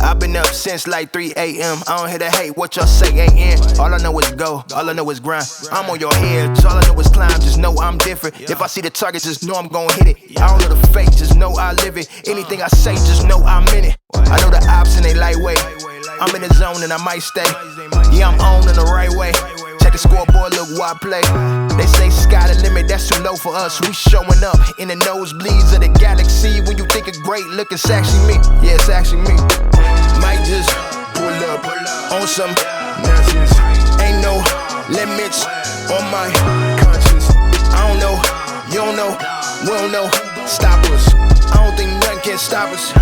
I've been up since like 3 a.m. I don't hear the hate, what y'all say ain't in. All I know is go, all I know is grind. I'm on your head, all I know is climb. Just know I'm different. If I see the target, just know I'm gon' hit it. I don't know the fake, just know I live it. Anything I say, just know I'm in it. I know the ops and they lightweight. I'm in the zone and I might stay. Yeah, I'm on in the right way. Check the scoreboard, look what I play. They say sky the limit, that's too low for us. We showing up in the nosebleeds of the galaxy. When you think of great, look, it's actually me. Yeah, it's actually me. Might just pull up on some nonsense. Ain't no limits on my conscience. I don't know, you don't know, we don't know. Stop us. I don't think nothing can stop us.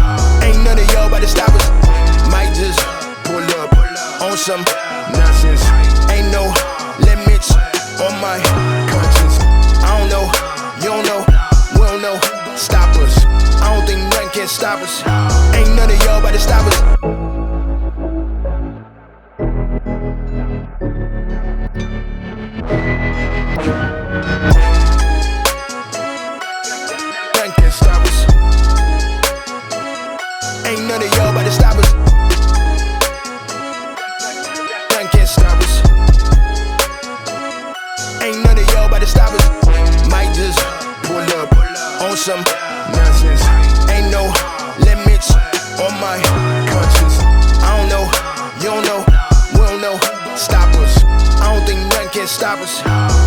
Ain't none of y'all about to stop us. Might just pull up on some nonsense. Ain't no limits on my conscience. I don't know, you don't know, we don't know. Stop us. I don't think nothing can stop us. Ain't none of y'all about to stop us. Nothing can stop us. Ain't none of y'all about to stop us. Nothing can stop us. Ain't none of y'all about to stop us. Might just pull up on some nonsense. Ain't no limits on my conscience. I don't know, you don't know, we don't know. Stop us. I don't think nothing can stop us.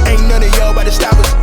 Ain't none of y'all about to stop us.